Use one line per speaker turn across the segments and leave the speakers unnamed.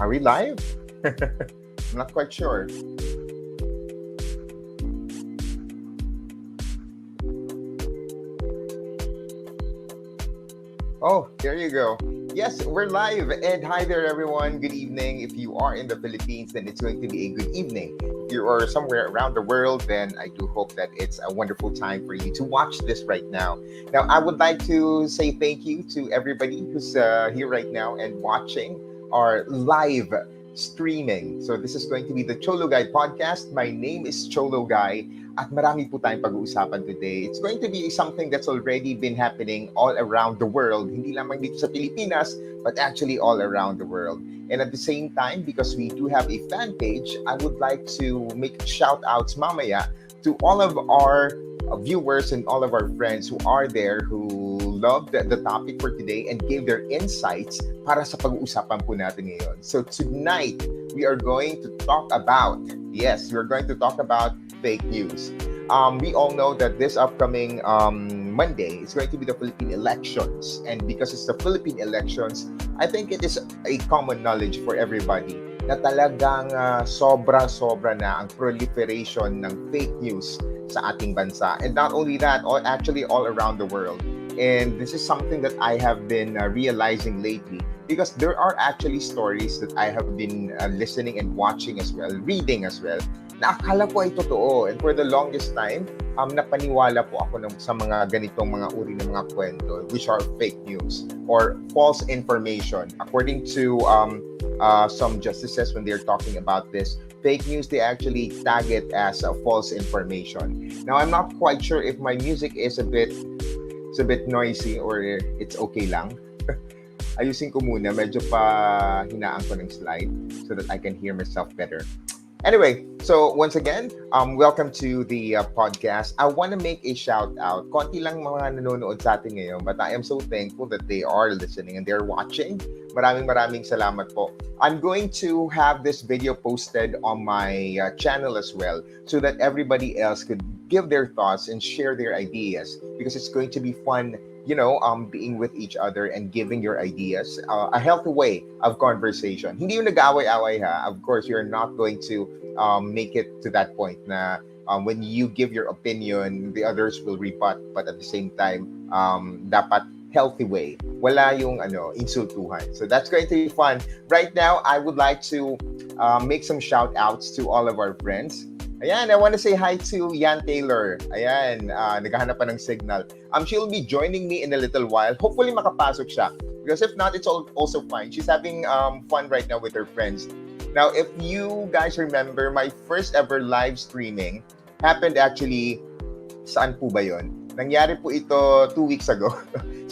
Are we live? I'm not quite sure. Oh, there you go. Yes, we're live. And hi there, everyone. Good evening. If you are in the Philippines, then it's going to be a good evening. If you are somewhere around the world, then I do hope that it's a wonderful time for you to watch this right now. Now, I would like to say thank you to everybody who's here right now and watching our live streaming. So this is going to be the Cholo Guy podcast. My name is Cholo Guy. At marami po tayong pag-uusapan today. It's going to be something that's already been happening all around the world. Hindi lamang dito sa Pilipinas, but actually all around the world. And at the same time, because we do have a fan page, I would like to make shout-outs mamaya to all of our viewers and all of our friends who are there who loved the topic for today and gave their insights para sa pag-uusapan po natin ngayon. So tonight, we are going to talk about, we're going to talk about fake news. We all know that this upcoming Monday is going to be the Philippine elections. And because it's the Philippine elections, I think it is a common knowledge for everybody na talagang sobra-sobra na ang proliferation ng fake news sa ating bansa. And not only that, actually all around the world. And this is something that I have been realizing lately because there are actually stories that I have been listening and watching as well, reading as well, na akala ko ay totoo. And for the longest time, napaniwala po ako sa mga ganitong mga uri ng mga kwento, which are fake news or false information. According to some justices, when they're talking about this, fake news, they actually tag it as a false information. Now, I'm not quite sure if my music is a bit noisy or it's okay lang. Ayusin ko muna, medyo pa hinaan ko ng slide so that I can hear myself better. Anyway, so once again, welcome to the podcast. I want to make a shout out. Konti lang mga nanonood sa atin ngayon, but I am so thankful that they are listening and they're watching. Maraming salamat po. I'm going to have this video posted on my channel as well so that everybody else could give their thoughts and share their ideas because it's going to be fun, being with each other and giving your ideas, a healthy way of conversation. Hindi yung nag-away-away ha. Of course, you're not going to make it to that point na when you give your opinion, the others will rebut, but at the same time, dapat healthy way. Wala yung insultuhan. So that's going to be fun. Right now, I would like to make some shout outs to all of our friends. Ayan, I want to say hi to YanTaylor. Ayan, naghahanap pa ng signal. She'll be joining me in a little while. Hopefully makapasok siya. Because if not, it's also fine. She's having fun right now with her friends. Now, if you guys remember, my first ever live streaming happened actually, saan po ba yun? Nangyari po ito 2 weeks ago.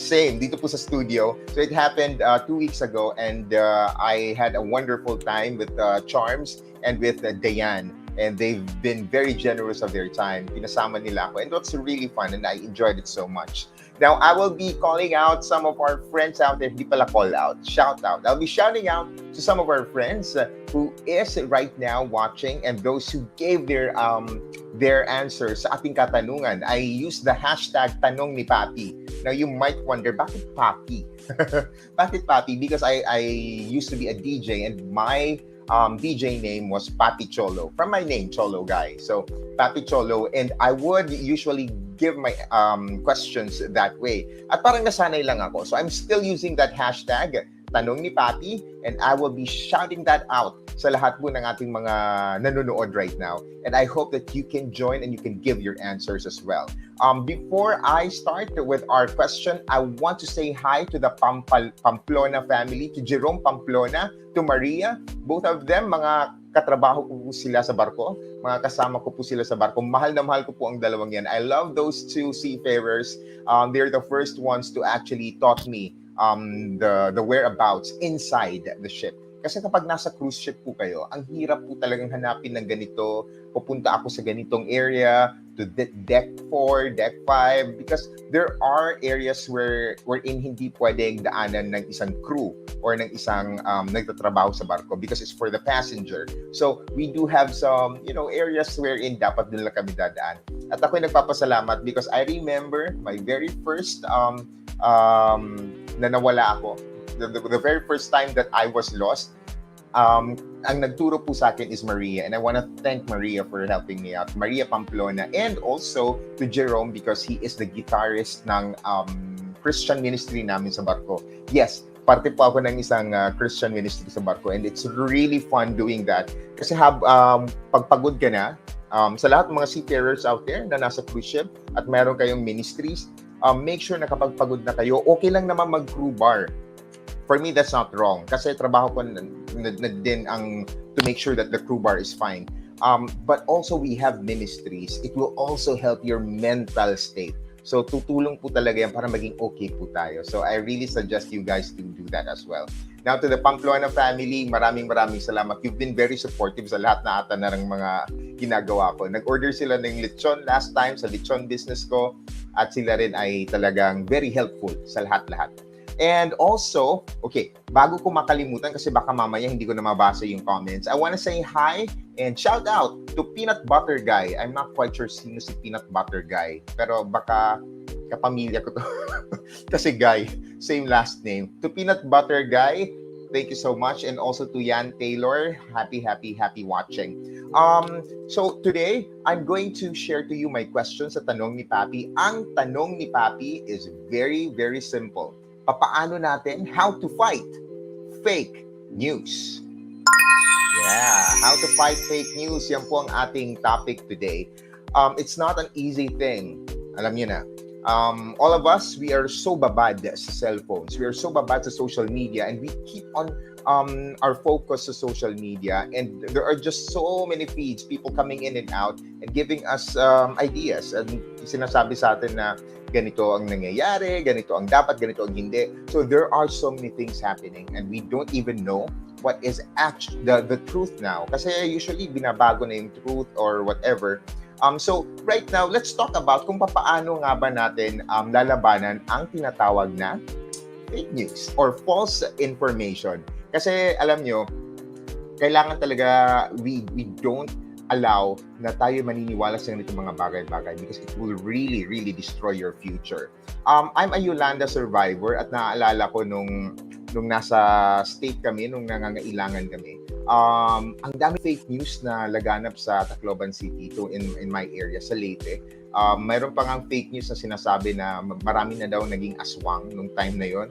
Same, dito po sa studio. So it happened 2 weeks ago and I had a wonderful time with Charms and with Diane. And they've been very generous of their time. Pinasama nila ako. And it was really fun and I enjoyed it so much. Now, I will be calling out some of our friends out there. Hindi pala call out, shout out. I'll be shouting out to some of our friends who is right now watching and those who gave their answers sa ating katanungan. I used the hashtag Tanong ni Papi. Now, you might wonder, bakit Papi? Bakit Papi? Because I used to be a DJ and my DJ name was Papi Cholo, from my name, Cholo Guy. So, Papi Cholo, and I would usually give my questions that way. At parang nasanay lang ako. So, I'm still using that hashtag, Tanong ni Papi, and I will be shouting that out sa lahat po ng ating mga nanonood right now. And I hope that you can join and you can give your answers as well. Before I start with our question, I want to say hi to the Pamplona family, to Jerome Pamplona, to Maria. Both of them, mga katrabaho ko po sila sa barko. Mga kasama ko po sila sa barko. Mahal na mahal ko po ang dalawang yan. I love those two seafarers. They're the first ones to actually taught me the whereabouts inside the ship. Kasi kapag nasa cruise ship po kayo, ang hirap po talagang hanapin ng ganito. Pupunta ako sa ganitong area, to deck 4, deck 5, because there are areas wherein hindi pwedeng daanan ng isang crew or ng isang nagtatrabaho sa barko because it's for the passenger. So, we do have some, areas wherein dapat din lang kami dadaan. At ako'y nagpapasalamat because I remember my very first na nawala ako. The very first time that I was lost, Ang nagturo po sa akin is Maria, and I want to thank Maria for helping me out. Maria Pamplona, and also to Jerome because he is the guitarist ng Christian ministry namin sa barko. Yes, parte po ako ng isang Christian ministry sa barko, and it's really fun doing that. Kasi pagpagod ka na, sa lahat ng mga seafarers out there na nasa cruise ship at meron kayong ministries, make sure na kapag pagod na kayo, okay lang naman mag-crew bar. For me, that's not wrong. Kasi trabaho ko na din ang to make sure that the crew bar is fine. But also, we have ministries. It will also help your mental state. So, tutulong po talaga yan para maging okay po tayo. So, I really suggest you guys to do that as well. Now, to the Pamplona family, maraming salamat. You've been very supportive sa lahat na ata na ng mga ginagawa ko. Nag-order sila ng lechon last time sa lechon business ko. At sila rin ay talagang very helpful sa lahat-lahat. And also, okay, bago ko makalimutan kasi baka mamaya hindi ko na mabasa yung comments, I want to say hi and shout out to Peanut Butter Guy. I'm not quite sure sino si Peanut Butter Guy, pero baka kapamilya ko to. Kasi Guy, same last name. To Peanut Butter Guy, thank you so much. And also to YanTaylor, happy watching. So today, I'm going to share to you my questions sa Tanong ni Papi. Ang Tanong ni Papi is very simple. Papaano natin how to fight fake news? Yeah, how to fight fake news. Yan po ang ating topic today. It's not an easy thing. Alam niyo na. All of us, we are so babad sa cellphones. We are so babad sa social media, and we keep on our focus sa social media, and there are just so many feeds, people coming in and out and giving us ideas, and sinasabi sa atin na ganito ang nangyayari, ganito ang dapat, ganito ang hindi. So there are so many things happening, and we don't even know what is actually the truth now. Kasi usually binabago na yung truth or whatever. So right now, let's talk about kung paano nga ba natin lalabanan ang tinatawag na fake news or false information. Kasi alam nyo, kailangan talaga we don't allow na tayo maniniwala sa ganitong mga bagay-bagay because it will really destroy your future. I'm a Yolanda survivor at naaalala ko nung nasa state kami, nung nangangailangan kami. Ang dami fake news na laganap sa Tacloban City, to in my area, sa Leyte. Mayroon pa ngang fake news na sinasabi na marami na daw naging aswang nung time na yon.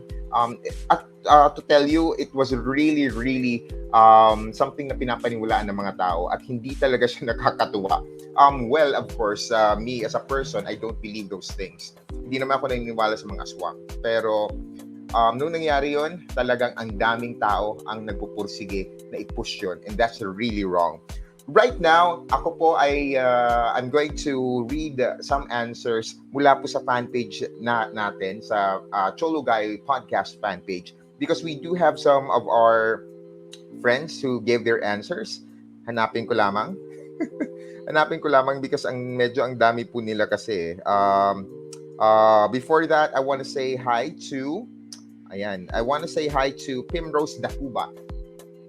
To tell you, it was really something na pinapaniwalaan ng mga tao at hindi talaga siya nakakatuwa. Well, of course, me as a person, I don't believe those things. Hindi naman ako naniniwala sa mga aswang. Pero nung nangyari yon, talagang ang daming tao ang nagpupursige na i-push yun. And that's really wrong. Right now, ako po ay I'm going to read some answers mula po sa fan page natin, sa Cholo Guy podcast fan page, because we do have some of our friends who gave their answers. Hanapin ko lamang. Hanapin ko lamang because medyo ang dami po nila kasi. Before that, I want to say hi to Primrose Dacuba.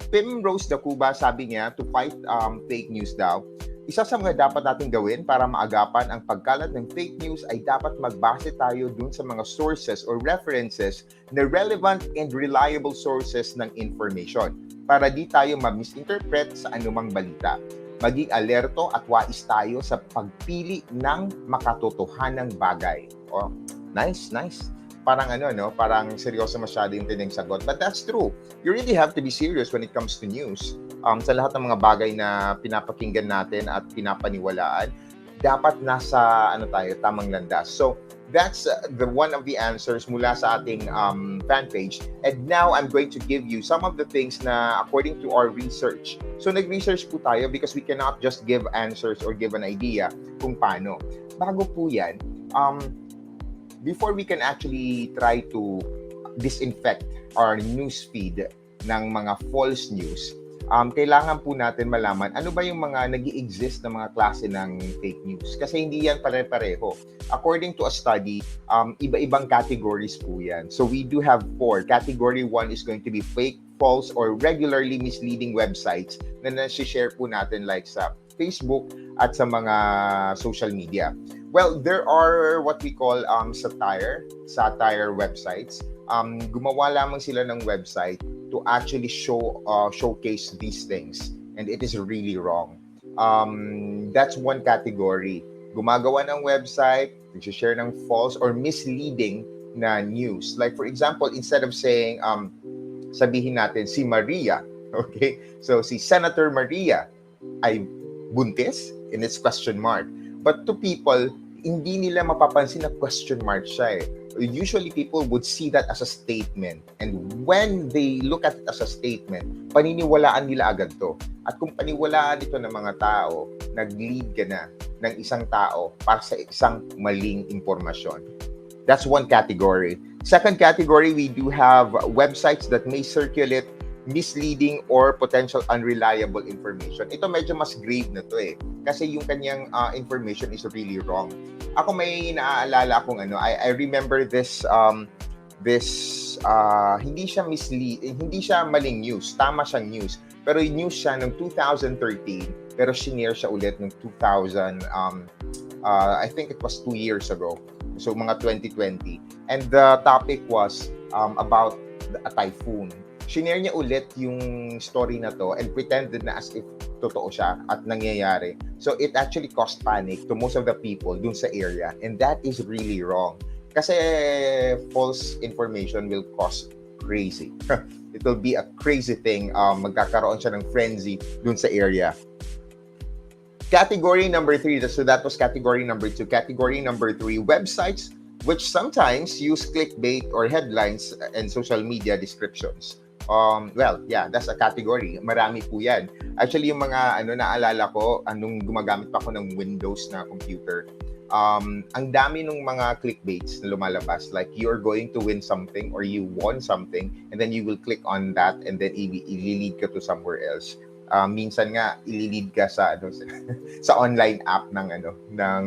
Primrose Dacuba, sabi niya, to fight fake news daw, isa sa mga dapat natin gawin para maagapan ang pagkalat ng fake news ay dapat magbase tayo dun sa mga sources or references na relevant and reliable sources ng information para di tayo ma-misinterpret sa anumang balita. Maging alerto at wais tayo sa pagpili ng makatotohanang bagay. Oh, nice. Parang parang seryoso masyado yung tineng sagot. But that's true. You really have to be serious when it comes to news. Sa lahat ng mga bagay na pinapakinggan natin at pinapaniwalaan, dapat nasa tamang landas. So, that's the one of the answers mula sa ating fan page. And now, I'm going to give you some of the things na according to our research. So, nag-research po tayo because we cannot just give answers or give an idea kung paano. Bago po yan, before we can actually try to disinfect our news feed ng mga false news, kailangan po natin malaman ano ba yung mga nag-i-exist na mga klase ng fake news. Kasi hindi yan pare-pareho. According to a study, iba-ibang categories po yan. So we do have 4. Category 1 is going to be fake, false, or regularly misleading websites na nasi-share po natin like sa Facebook at sa mga social media. Well, there are what we call satire websites. gumawa lamang sila ng website to actually showcase these things, and it is really wrong. That's one category. Gumagawa ng website, nag-share ng false or misleading na news. Like for example, instead of saying sabihin natin si Maria, okay? So si Senator Maria ay buntis, and it's question mark. But to people, hindi nila mapapansin na question mark siya eh. Usually people would see that as a statement, and when they look at it as a statement, paniniwalaan nila agad to. At kung paniwalaan ito ng mga tao, nag-lead ka na ng isang tao para sa isang maling impormasyon. That's one category. Second category, we do have websites that may circulate misleading or potential unreliable information. Ito medyo mas grave na to eh. Kasi yung kanyang information is really wrong. Ako may naaalala akong I remember this hindi siya hindi siya maling news, tama siyang news. Pero yung news siya noong 2013, pero shinare siya ulit noong 2000 I think it was 2 years ago. So mga 2020. And the topic was about a typhoon. Shinare niya ulit yung story na to and pretended na as if totoo siya at nangyayari. So it actually caused panic to most of the people dun sa area, and that is really wrong. Kasi false information will cause crazy. It will be a crazy thing. Magkakaroon siya ng frenzy dun sa area. Category number 3, so that was category number 2. Category number 3, websites which sometimes use clickbait or headlines and social media descriptions. Well, yeah, that's a category. Marami po yan. Actually, yung mga naalala ko, anong gumagamit pa ako ng Windows na computer, ang dami ng mga clickbaits na lumalabas. Like, you're going to win something or you won something, and then you will click on that and then i-lead ka to somewhere else. Minsan nga, i-lead ka sa, sa online app ng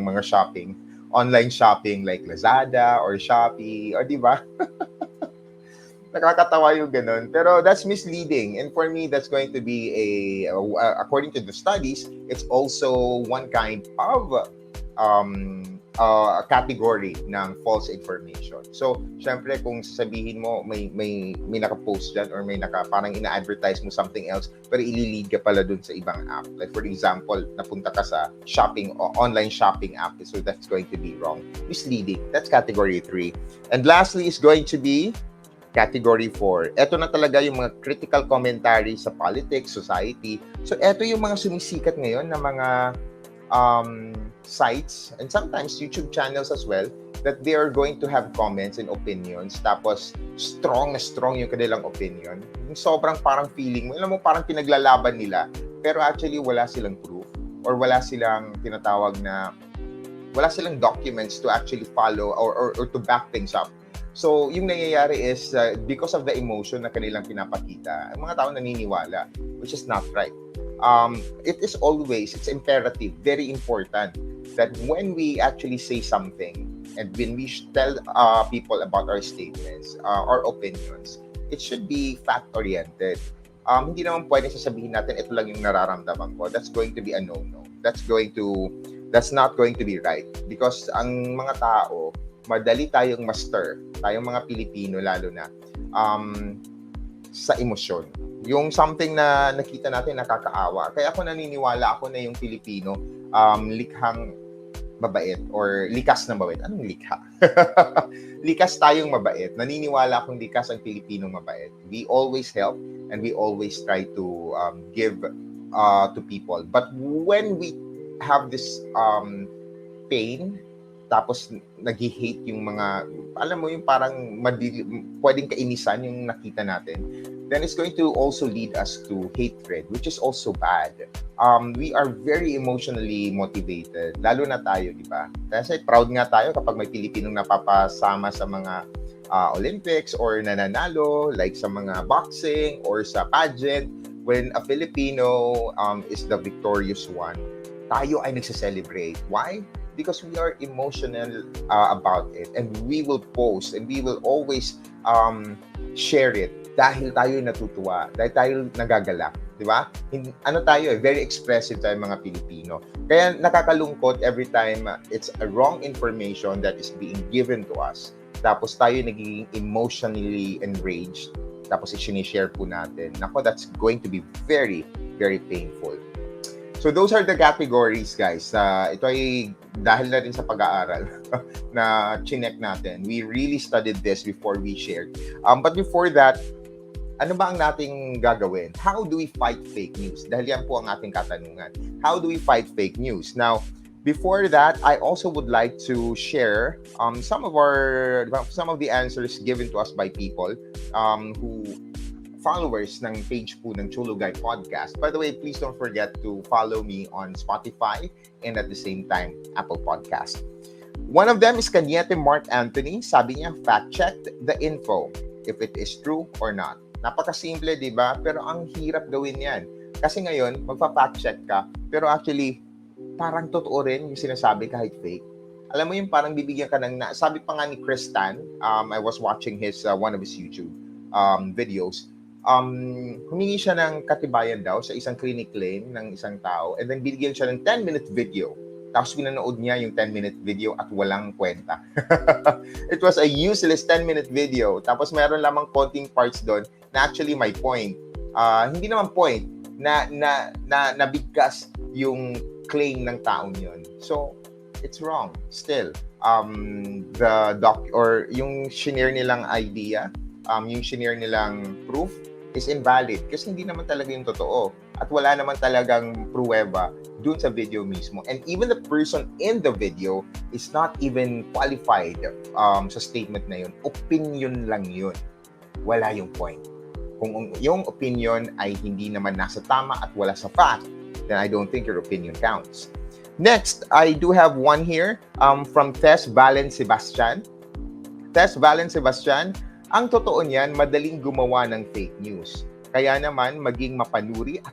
mga shopping. Online shopping like Lazada or Shopee, or di ba? Nakakatawa yung ganun. Pero that's misleading. And for me, that's going to be according to the studies, it's also one kind of category ng false information. So, syempre, kung sasabihin mo, may naka-post dyan or may parang ina-advertise mo something else, pero ililid ka pala dun sa ibang app. Like, for example, napunta ka sa shopping o online shopping app, so that's going to be wrong. Misleading. That's category 3. And lastly is going to be category 4. Ito na talaga yung mga critical commentary sa politics, society. So, ito yung mga sumisikat ngayon na mga sites and sometimes YouTube channels as well, that they are going to have comments and opinions, tapos strong na strong yung kanilang opinion. Yung sobrang parang feeling mo, alam mo, parang pinaglalaban nila, pero actually wala silang proof or wala silang wala silang documents to actually follow or to back things up. So, yung nangyayari is, because of the emotion na kanilang pinapakita, ang mga tao naniniwala, which is not right. It's imperative, very important, that when we actually say something, and when we tell people about our statements, our opinions, it should be fact-oriented. Hindi naman pwede sasabihin natin, ito lang yung nararamdaman ko. That's going to be a no-no. That's not going to be right. Because ang mga tao, madali tayong master, tayong mga Pilipino lalo na, sa emosyon. Yung something na nakita natin nakakaawa. Kaya ako naniniwala ako na yung Pilipino likhang mabait or likas na mabait. Anong likha? Likas tayong mabait. Naniniwala akong likas ang Pilipino mabait. We always help and we always try to give to people. But when we have this pain, tapos nag-hate yung mga, alam mo yung parang pwedeng kainisan yung nakita natin, then it's going to also lead us to hatred, which is also bad. We are very emotionally motivated, lalo na tayo, di ba? Kasi proud nga tayo kapag may Pilipinong napapasama sa mga Olympics or nananalo, like sa mga boxing or sa pageant. When a Filipino is the victorious one, tayo ay nagse-celebrate. Why? Because we are emotional about it, and we will post and we will always share it dahil tayo natutuwa, dahil tayo nagagalak, di ba? Tayo very expressive tayo mga Pilipino. Kaya nakakalungkot every time it's a wrong information that is being given to us. tapos tayo nagiging emotionally enraged, tapos i-share po natin. Nako, that's going to be very, very painful. So those are the categories, guys. Ito ay dahil na rin sa pag-aaral na chinek natin. We really studied this before we shared. But before that, ano ba ang nating gagawin? How do we fight fake news? Dahil yan po ang ating katanungan. How do we fight fake news? Now, before that, I also would like to share some of the answers given to us by people who followers ng page po ng Chulugay Podcast. By the way, please don't forget to follow me on Spotify and at the same time, Apple Podcast. One of them is Kanyete Mark Anthony. Sabi niya, fact-checked the info if it is true or not. Napakasimple, di ba? Pero ang hirap gawin yan. Kasi ngayon, magpa-fact-check ka, pero actually, parang totoo rin yung sinasabi kahit fake. Alam mo yung parang bibigyan ka ng, sabi pa nga ni Chris Tan, I was watching one of his YouTube videos, humingi siya ng katibayan daw sa isang clinic claim ng isang tao and then binigyan siya ng 10-minute video. Tapos pinanood niya yung 10-minute video at walang kwenta. It was a useless 10-minute video. Tapos meron lamang konting parts doon na actually my point. Hindi naman point na nabigkas yung claim ng taong yun. So, it's wrong still. The doc or yung shinare nilang idea, yung shinare nilang proof is invalid kasi hindi naman talaga yung totoo at wala naman talagang pruweba dun sa video mismo. And even the person in the video is not even qualified sa statement na yun. Opinion lang yun. Wala yung point. Kung yung opinion ay hindi naman nasa tama at wala sa fact, then I don't think your opinion counts. Next, I do have one here from Tess Valen Sebastian. Tess Valen Sebastian, ang totoo niyan, madaling gumawa ng fake news. Kaya naman, maging mapanuri at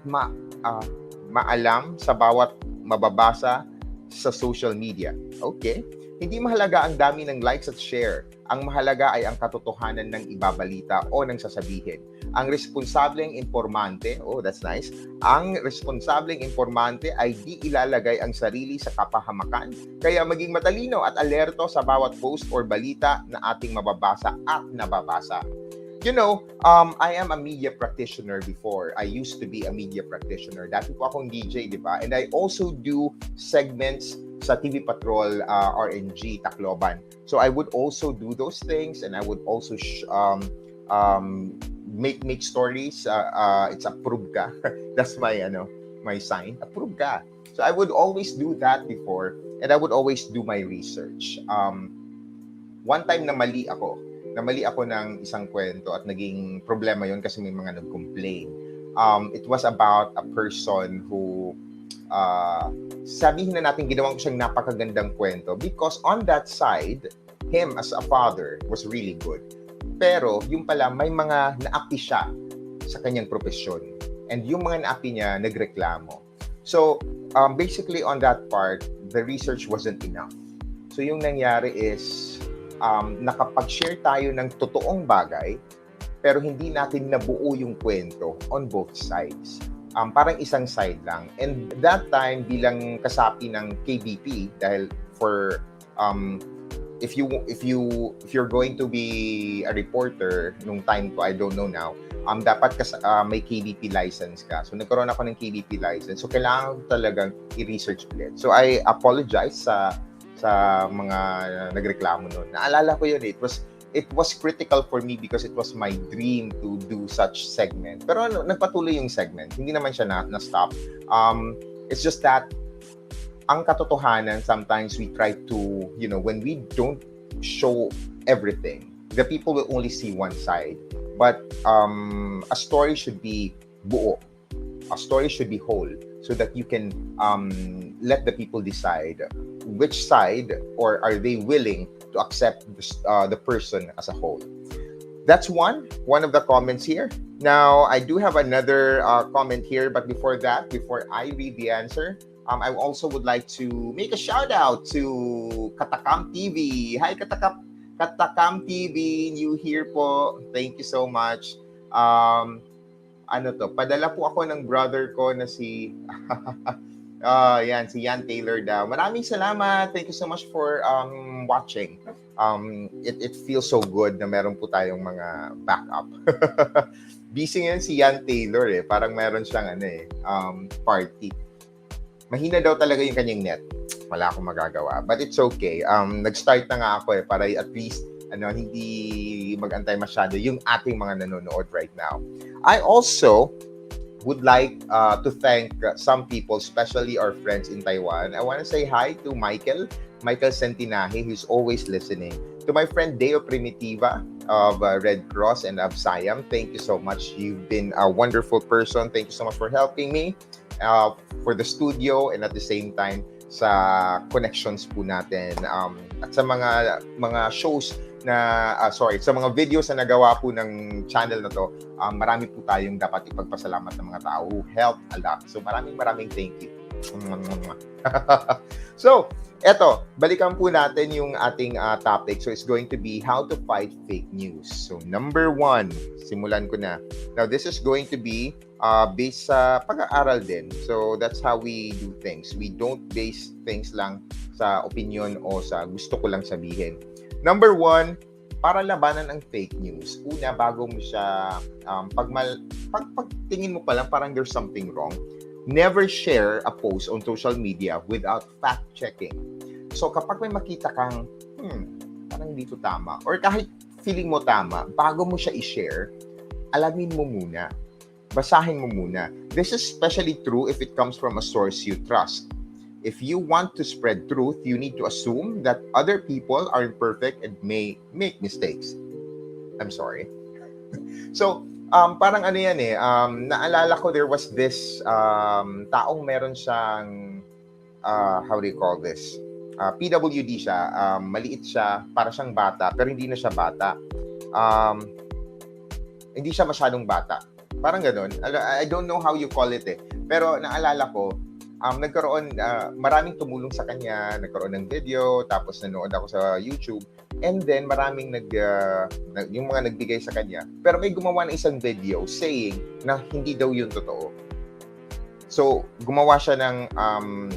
maalam sa bawat mababasa sa social media. Okay? Hindi mahalaga ang dami ng likes at share. Ang mahalaga ay ang katotohanan ng ibabalita o ng sasabihin. Ang responsableng informante, oh, that's nice. Ang responsableng informante ay di ilalagay ang sarili sa kapahamakan. Kaya maging matalino at alerto sa bawat post or balita na ating mababasa at nababasa. You know, I am a media practitioner before. I used to be a media practitioner. Dati po akong DJ, di ba? And I also do segments sa TV Patrol RNG Tacloban. So I would also do those things and I would also make stories. It's approve ka. That's my sign. Approve ka. So I would always do that before and I would always do my research. One time namali ako ng isang kwento at naging problema yon kasi may mga nag-complain. It was about a person who sabihin na natin ginawa ko siyang napakagandang kwento because on that side, him as a father was really good. Pero yung pala may mga naapi siya sa kanyang profesyon and yung mga naapi niya nagreklamo. So basically on that part, the research wasn't enough. So yung nangyari is nakapag-share tayo ng totoong bagay pero hindi natin nabuo yung kwento on both sides. Parang isang side lang. And that time bilang kasapi ng KBP dahil for if you're going to be a reporter nung time ko, I don't know now, dapat may KBP license ka. So nagkaroon ako ng KBP license. So kailangan talagang i-research ulit. So I apologize sa mga nagreklamo noon. Naalala ko yun, it was critical for me because it was my dream to do such segment. Pero nagpatuloy yung segment. Hindi naman siya na-stop. It's just that ang katotohanan, sometimes we try to, when we don't show everything, the people will only see one side. But a story should be buo. A story should be whole so that you can let the people decide which side or are they willing to accept the person as a whole. That's one of the comments here. Now, I do have another comment here, but before I read the answer, I also would like to make a shout out to Katakam TV. Hi, Katakam TV, new here po. Thank you so much. Padala po ako ng brother ko na si si YanTaylor daw. Maraming salamat. Thank you so much for watching. it feels so good na meron po tayong mga backup. Busy ngayon si YanTaylor eh. Parang meron siyang party. Mahina daw talaga yung kanyang net. Wala akong magagawa. But it's okay. Nag-start na nga ako eh para at least hindi mag-antay masyado yung ating mga nanonood right now. I also would like to thank some people, especially our friends in Taiwan. I want to say hi to Michael Centinaje, who's always listening. To my friend Deo Primitiva of Red Cross and of Siam, thank you so much. You've been a wonderful person. Thank you so much for helping me for the studio and at the same time sa connections po natin. At sa mga shows na, sa mga videos na nagawa po ng channel na to, marami po tayong dapat ipagpasalamat ng mga tao who helped a lot. So maraming thank you. So, eto, balikan po natin yung ating topic. So it's going to be how to fight fake news. So number 1, simulan ko na. Now this is going to be based sa pag-aaral din. So that's how we do things. We don't base things lang sa opinion o sa gusto ko lang sabihin. Number 1, para labanan ang fake news. Una, bago mo siya, pagtingin mo pa lang, parang there's something wrong. Never share a post on social media without fact-checking. So kapag may makita kang, parang dito tama, or kahit feeling mo tama, bago mo siya i-share, alamin mo muna. Basahin mo muna. This is especially true if it comes from a source you trust. If you want to spread truth, you need to assume that other people are imperfect and may make mistakes. I'm sorry. So, parang yan eh. Naalala ko there was this taong meron siyang, how do you call this? PWD siya. Maliit siya. Para siyang bata. Pero hindi na siya bata. Hindi siya masyadong bata. Parang ganun. I don't know how you call it eh. Pero naalala ko, nagkaroon, maraming tumulong sa kanya, nagkaroon ng video, tapos nanood ako sa YouTube, and then maraming yung mga nagbigay sa kanya. Pero may gumawa ng isang video saying na hindi daw yun totoo. So, gumawa siya ng,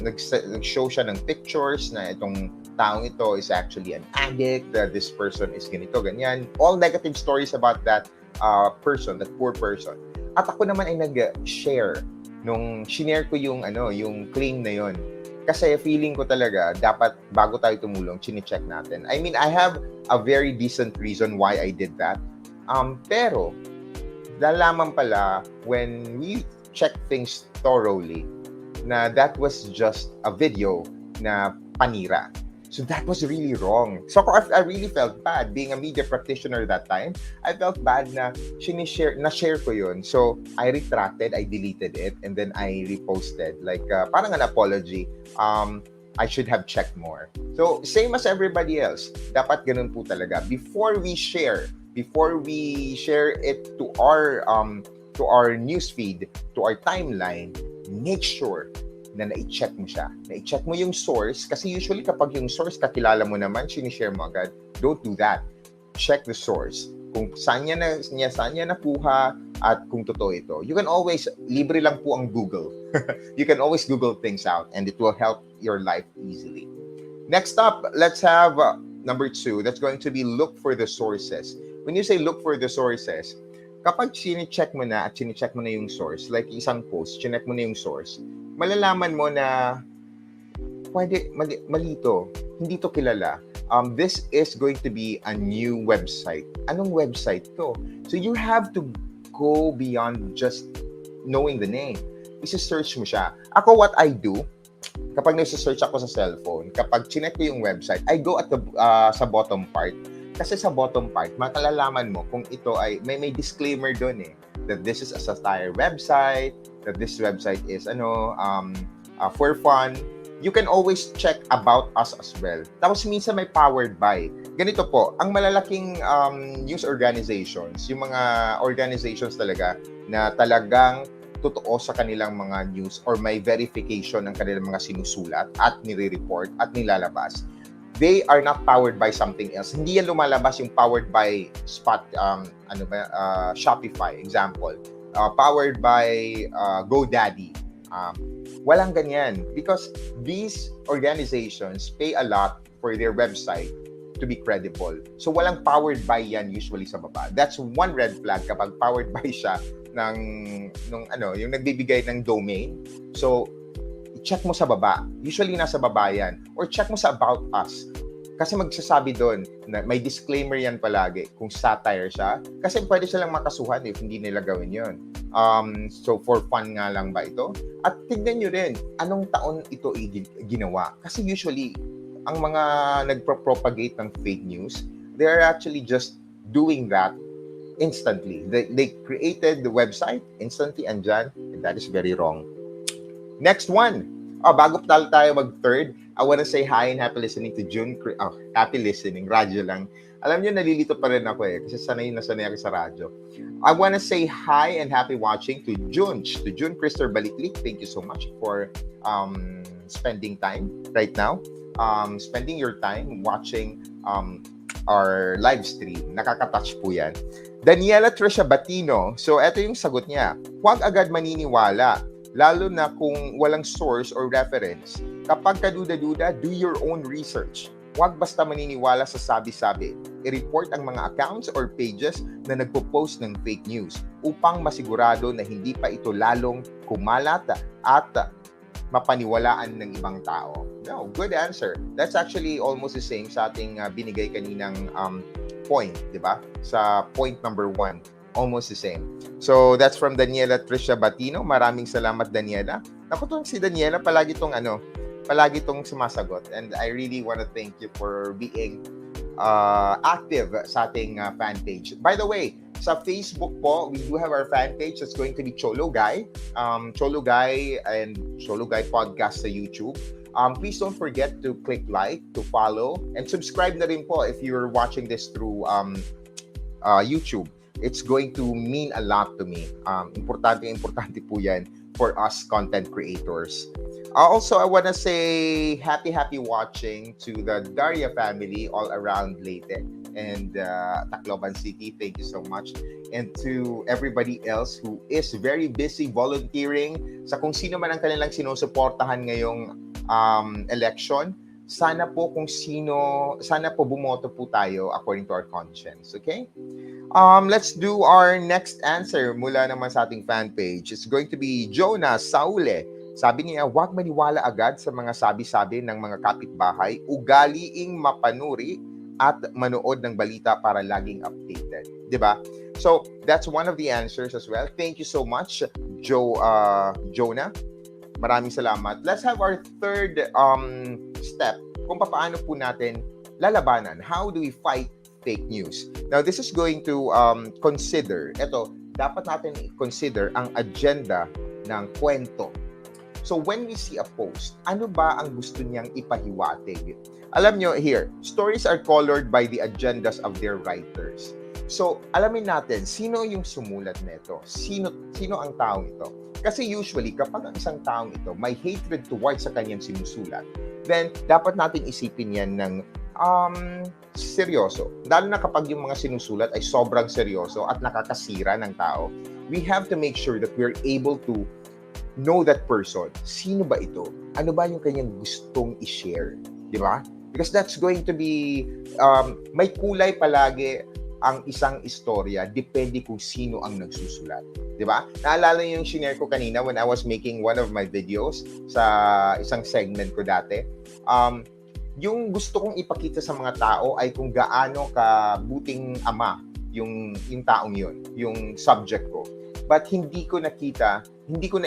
nag-show siya ng pictures na itong taong ito is actually an addict, that this person is ganito, ganyan. All negative stories about that person, that poor person. At ako naman ay nag-share nung shinare ko yung claim na yon. Kasi feeling ko talaga dapat bago tayo tumulong, chine-check natin. I mean, I have a very decent reason why I did that. Pero lalaman pala when we check things thoroughly na that was just a video na panira. So that was really wrong. So I really felt bad. Being a media practitioner that time, I felt bad na na-share ko yun. So I retracted, I deleted it, and then I reposted. Like, parang an apology. I should have checked more. So same as everybody else. Dapat ganun po talaga. Before we share it to our newsfeed, to our timeline, make sure na na-check mo siya. Na-check mo yung source kasi usually kapag yung source kakilala mo naman, sinishare mo agad. Don't do that. Check the source. Kung saan niya nakuha at kung totoo ito. You can always, libre lang po ang Google. You can always Google things out and it will help your life easily. Next up, let's have number 2. That's going to be look for the sources. When you say look for the sources, kapag sine-check mo na at sine-check mo na yung source, like isang post, chinek mo na yung source, malalaman mo na mali to, hindi to kilala. This is going to be a new website. Anong website to? So you have to go beyond just knowing the name. Isa-search mo siya. Ako, what I do, kapag nasa-search ako sa cellphone, kapag chinek ko yung website, I go at the sa bottom part. Kasi sa bottom part, makalalaman mo kung ito ay, may disclaimer doon eh, that this is a satire website, that this website is for fun. You can always check about us as well. Tapos minsan may powered by. Ganito po, ang malalaking news organizations, yung mga organizations talaga na talagang totoo sa kanilang mga news or may verification ng kanilang mga sinusulat at nire-report at nilalabas, they are not powered by something else. Hindi yan lumalabas yung powered by Shopify, example. Powered by GoDaddy. Walang ganyan because these organizations pay a lot for their website to be credible. So walang powered by yan usually sa baba. That's one red flag kapag powered by siya yung nagbibigay ng domain. So check mo sa baba. Usually nasa baba yan. Or check mo sa About Us. Kasi magsasabi doon na may disclaimer yan palagi kung satire siya. Kasi pwede silang makasuhan if hindi nila gawin yun. So for fun nga lang ba ito? At tignan nyo rin, anong taon ito ginawa? Kasi usually, ang mga nagpro-propagate ng fake news, they are actually just doing that instantly. They created the website instantly andyan, and that is very wrong. Next one. Bago tayo mag-third, I want to say hi and happy listening to June. Happy listening, radyo lang. Alam niyo, nalilito pa rin ako kasi sanay ako sa radyo. I want to say hi and happy watching to June Christopher Baliklik. Thank you so much for spending time right now. Spending your time watching our live stream. Nakaka-touch po yan. Daniela Trisha Batino. So, ito yung sagot niya. Huwag agad maniniwala, lalo na kung walang source or reference. Kapag kaduda-duda, do your own research. Huwag basta maniniwala sa sabi-sabi. I-report ang mga accounts or pages na nagpo-post ng fake news upang masigurado na hindi pa ito lalong kumalat at mapaniwalaan ng ibang tao. No, good answer. That's actually almost the same sa ating binigay kaninang point, di ba? Sa point number 1. Almost the same. So, that's from Daniela Trisha Batino. Maraming salamat, Daniela. Ako tong si Daniela, palagi tong sumasagot. And I really want to thank you for being active sa ating fan page. By the way, sa Facebook po, we do have our fan page. That's going to be Cholo Guy. Cholo Guy and Cholo Guy Podcast sa YouTube. Please don't forget to click like, to follow, and subscribe na rin po if you're watching this through YouTube. It's going to mean a lot to me. Importante po yan for us content creators. Also, I want to say happy watching to the Daria family all around Leyte and Tacloban City. Thank you so much. And to everybody else who is very busy volunteering sa kung sino man ang kanilang sinusuportahan ngayong election. Sana po bumoto po tayo according to our conscience. Okay? Let's do our next answer mula naman sa ating fan page. It's going to be Jonah Saule. Sabi niya, huwag maniwala agad sa mga sabi-sabi ng mga kapitbahay, ugaliing mapanuri at manood ng balita para laging updated. Diba? So, that's one of the answers as well. Thank you so much, Jonah. Maraming salamat. Let's have our third step kung paano po natin lalabanan. How do we fight fake news? Now, this is going to consider, dapat natin consider ang agenda ng kwento. So, when we see a post, ano ba ang gusto niyang ipahiwatig? Alam nyo, here, stories are colored by the agendas of their writers. So, alamin natin, sino yung sumulat nito? Sino ang taong ito? Kasi usually, kapag ang isang taong ito may hatred towards sa kanyang sinusulat, then dapat natin isipin yan ng seryoso. Lalo na kapag yung mga sinusulat ay sobrang seryoso at nakakasira ng tao, we have to make sure that we're able to know that person. Sino ba ito? Ano ba yung kanyang gustong i-share? Di ba? Because that's going to be, may kulay palagi ang isang istorya, depende kung sino ang nagsusulat. Di ba? Naalala niyo yung shinare ko kanina when I was making one of my videos sa isang segment ko dati. Yung gusto kong ipakita sa mga tao ay kung gaano kabuting ama yung taong yun, yung subject ko. But hindi ko na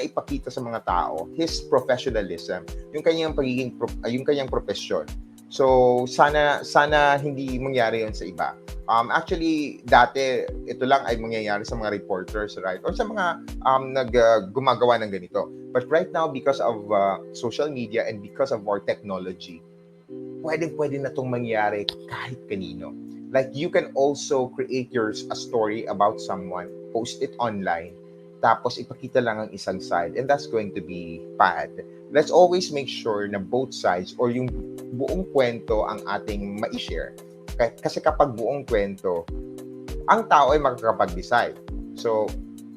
ipakita sa mga tao his professionalism, yung kanyang profession. So sana hindi mangyari 'yon sa iba. Actually dati ito lang ay mangyayari sa mga reporters, right? Or sa mga gumagawa ng ganito. But right now, because of social media and because of our technology, pwede na tong mangyari kahit kanino. Like, you can also create a story about someone, post it online, tapos ipakita lang ang isang side, and that's going to be bad. Let's always make sure na both sides or yung buong kwento ang ating ma-share. Kasi kapag buong kwento, ang tao ay makakapag-decide. So,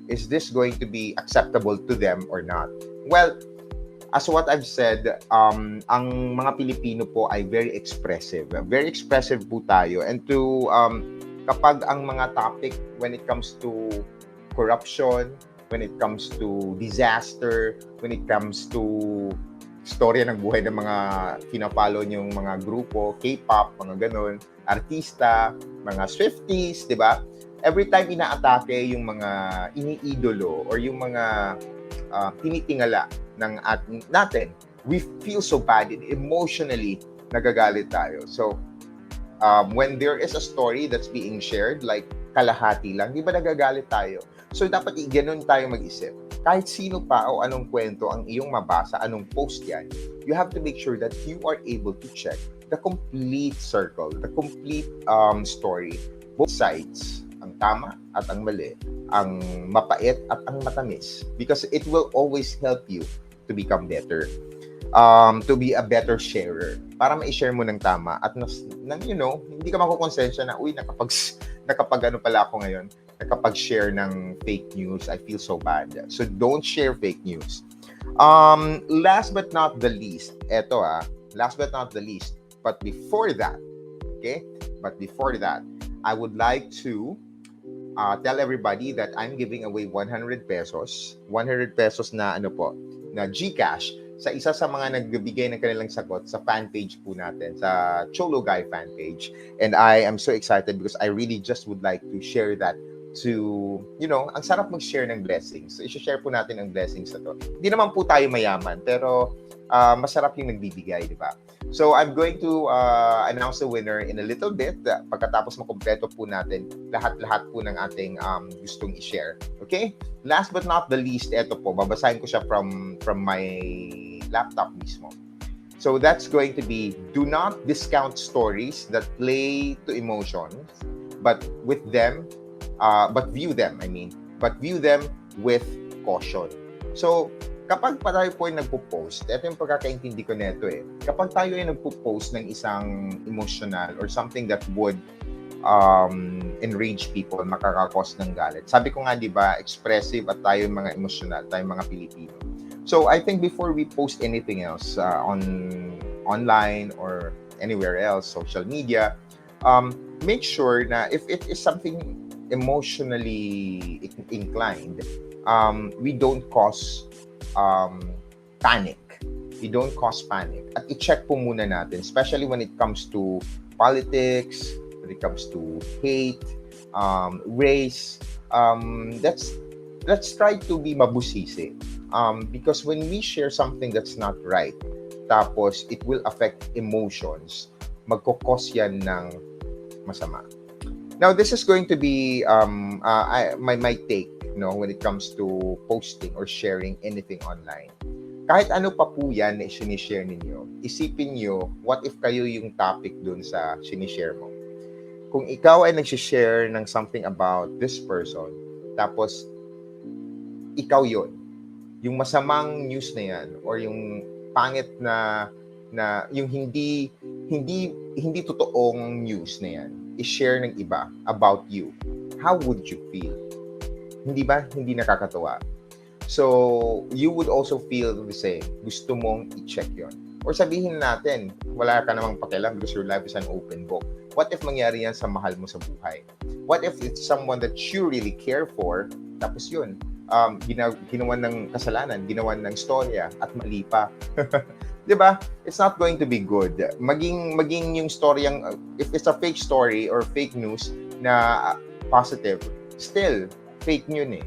is this going to be acceptable to them or not? Well, as what I've said, ang mga Pilipino po ay very expressive. Very expressive po tayo. And to, kapag ang mga topic when it comes to corruption, when it comes to disaster, when it comes to storya ng buhay ng mga pinapalo niyong mga grupo, K-pop, mga ganun, artista, mga Swifties, di ba? Every time inaatake yung mga iniidolo or yung mga tinitingala ng natin, we feel so bad, emotionally nagagalit tayo. So, when there is a story that's being shared, like kalahati lang, di ba nagagalit tayo? So, dapat ganun tayo mag-isip. Kahit sino pa o anong kwento ang iyong mabasa, anong post yan, you have to make sure that you are able to check the complete circle, the complete story, both sides, ang tama at ang mali, ang mapait at ang matamis, because it will always help you to become better, to be a better sharer, para ma-share mo ng tama at you know, hindi ka makukonsensya na, uy, nakapag ano pala ako ngayon, nakapag-share ng fake news, I feel so bad. So don't share fake news. Last but not the least, last but not the least, but before that, I would like to tell everybody that I'm giving away 100 pesos. 100 pesos na na GCash sa isa sa mga nagbibigay ng kanilang sagot sa fan page po natin, sa Cholo Guy fan page. And I am so excited because I really just would like to share that to, you know, ang sarap mag-share ng blessings. So, i-share po natin ang blessings na to. Hindi naman po tayo mayaman, pero masarap yung nagbibigay, di ba? So, I'm going to announce the winner in a little bit. Pagkatapos makumpleto po natin lahat-lahat po ng ating gustong i-share. Okay? Last but not the least, eto po, babasahin ko siya from my laptop mismo. So, that's going to be, do not discount stories that play to emotions, but view them with caution. So, kapag pa tayo po ay nagpo-post, ito yung pagkakaintindi ko neto kapag tayo ay nagpo-post ng isang emotional or something that would enrage people, makakakos ng galit. Sabi ko nga, di ba, expressive at tayo mga emotional, tayo mga Pilipino. So, I think before we post anything else online or anywhere else, social media, make sure na if it is something emotionally inclined, we don't cause panic. We don't cause panic. At i-check po muna natin, especially when it comes to politics, when it comes to hate, race. Let's try to be mabusisi. Because when we share something that's not right, tapos it will affect emotions, magkukos yan ng masama. Now, this is going to be my take, when it comes to posting or sharing anything online. Kahit ano pa po yan na sinishare ninyo, isipin nyo, what if kayo yung topic dun sa sinishare mo? Kung ikaw ay nagsishare ng something about this person, tapos ikaw yun, yung masamang news na yan, or yung pangit na yung hindi totoong news na yan, i-share ng iba about you, how would you feel? Hindi ba? Hindi nakakatuwa. So, you would also feel the same. Gusto mong i-check yon. Or sabihin natin, wala ka namang pakialam because your life is an open book. What if mangyari yan sa mahal mo sa buhay? What if it's someone that you really care for, tapos yun, ginawan ng kasalanan, ginawan ng storya, at mali pa. Diba? It's not going to be good. Maging yung storyang, if it's a fake story or fake news na positive, still, fake news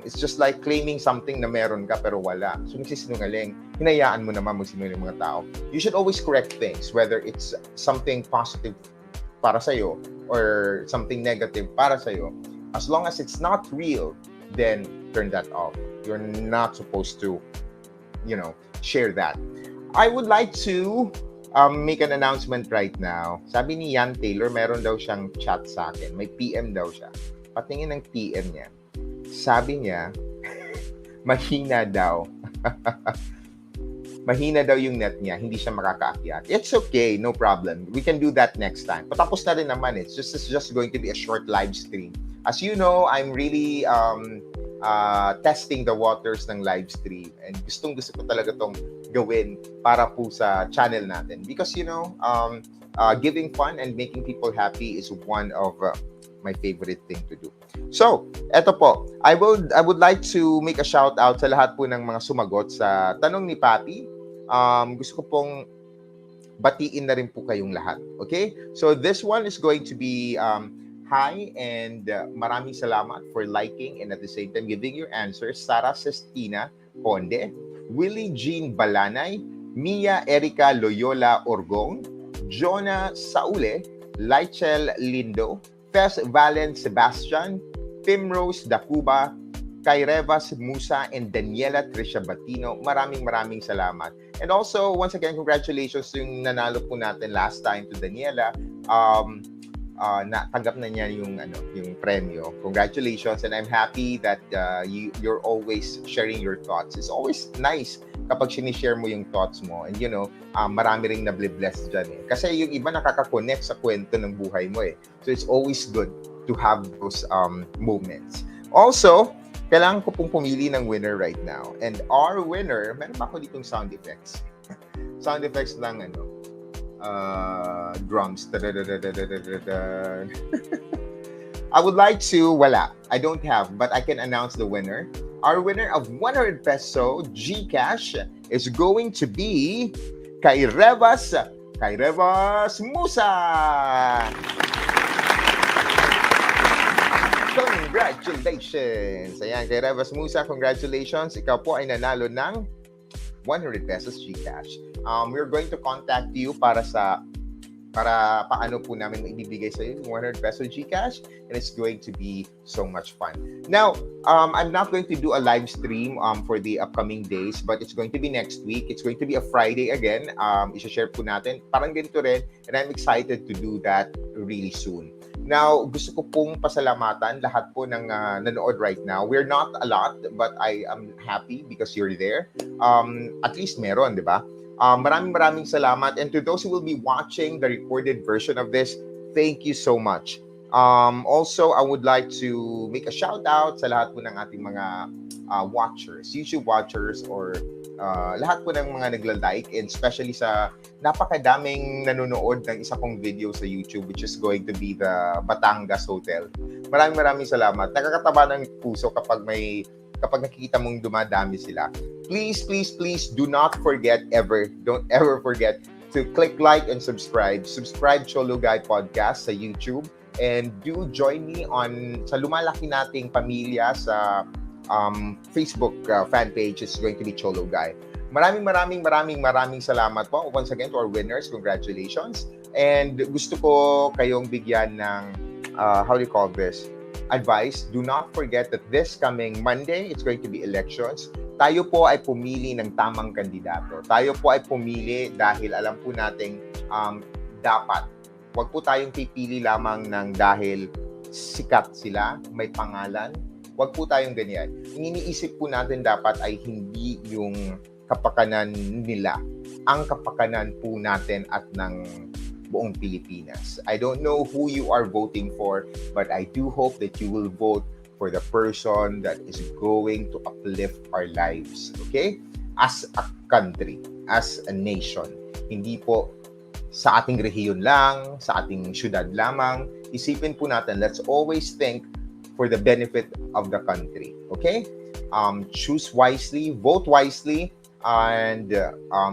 it's just like claiming something na meron ka pero wala. So, nagsisinungaling. Hinayaan mo naman magsinungaling mga tao. You should always correct things, whether it's something positive para sa'yo or something negative para sa'yo. As long as it's not real, then turn that off. You're not supposed to, share that. I would like to make an announcement right now. Sabi ni YanTaylor, meron daw siyang chat sa akin. May PM daw siya. Patingin ng PM niya. Sabi niya, mahina daw. Mahina daw yung net niya. Hindi siya makakaakyat. It's okay, no problem. We can do that next time. Patapos na rin naman. It's just going to be a short live stream. As you know, I'm really testing the waters ng live stream. And gusto ko talaga tong gawin para po sa channel natin. Because, giving fun and making people happy is one of my favorite thing to do. So, eto po. I would like to make a shout out sa lahat po ng mga sumagot sa tanong ni Papi. Gusto ko pong batiin na rin po kayong lahat. Okay? So, this one is going to be hi and maraming salamat for liking and at the same time giving your answers. Sara Sestina Conde, Willie Jean Balanay, Mia Erica Loyola Orgong, Jonah Saule, Lychel Lindo, Fes Valen Sebastian, Primrose Dacuba, Kairevas Musa, and Daniela Trisha Batino. Maraming salamat. And also, once again, congratulations yung nanalo po natin last time to Daniela. Natanggap na niya yung premyo. Congratulations, and I'm happy that you're always sharing your thoughts. It's always nice kapag sinishare mo yung thoughts mo. And marami ring nablibless dyan eh. Kasi yung iba nakaka-connect sa kwento ng buhay mo eh. So it's always good to have those moments. Also, kailangan ko pong pumili ng winner right now. And our winner, meron pa ako ditong sound effects. Sound effects lang drums. I would like to, I don't have, but I can announce the winner. Our winner of 100 peso GCash is going to be Kairevas Musa. Congratulations! Ayan, Kairevas Musa, congratulations. Ikaw po ay nanalo ng 100 pesos GCash. We're going to contact you para paano po namin maibibigay sa iyo yung 100 peso GCash, and it's going to be so much fun. Now, I'm not going to do a live stream for the upcoming days, but it's going to be next week. It's going to be a Friday again. I-share po natin. Parang ganito rin, and I'm excited to do that really soon. Now, gusto ko pong pasalamatan lahat po ng nanood right now. We're not a lot, but I am happy because you're there. At least meron, di ba? Maraming salamat. And to those who will be watching the recorded version of this, thank you so much. Also, I would like to make a shout out sa lahat po ng ating mga watchers, YouTube watchers, or lahat po ng mga nagla-like, and especially sa napakadaming nanonood ng isa kong video sa YouTube, which is going to be the Batangas Hotel. Maraming salamat. Nakakataba ng puso kapag nakikita mong dumadami sila. Please don't ever forget to click like and subscribe Cholo Guy Podcast sa YouTube, and do join me sa lumalaki nating pamilya sa Facebook fan page. Is going to be Cholo Guy. Maraming salamat po once again to our winners. Congratulations. And gusto ko kayong bigyan ng how do you call this? Advice. Do not forget that this coming Monday, it's going to be elections. Tayo po ay pumili ng tamang kandidato. Tayo po ay pumili dahil alam po nating dapat. Huwag po tayong pipili lamang ng dahil sikat sila, may pangalan. Huwag po tayong ganyan. Ang iniisip po natin dapat ay hindi yung kapakanan nila. Ang kapakanan po natin at ng buong Pilipinas. I don't know who you are voting for, but I do hope that you will vote for the person that is going to uplift our lives, okay? As a country, as a nation. Hindi po sa ating rehiyon lang, sa ating syudad lamang. Isipin po natin, let's always think for the benefit of the country, okay? Choose wisely, vote wisely, and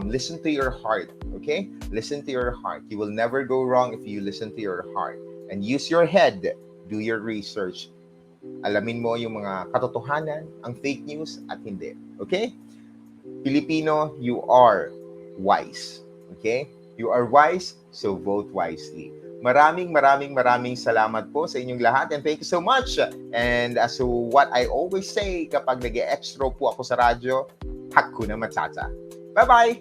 listen to your heart, okay? Listen to your heart. You will never go wrong if you listen to your heart. And use your head. Do your research. Alamin mo yung mga katotohanan, ang fake news, at hindi. Okay? Filipino, you are wise. Okay? You are wise, so vote wisely. Maraming salamat po sa inyong lahat, and thank you so much. And as to what I always say kapag nag-e-extra po ako sa radyo, Hakuna Matata. Bye-bye!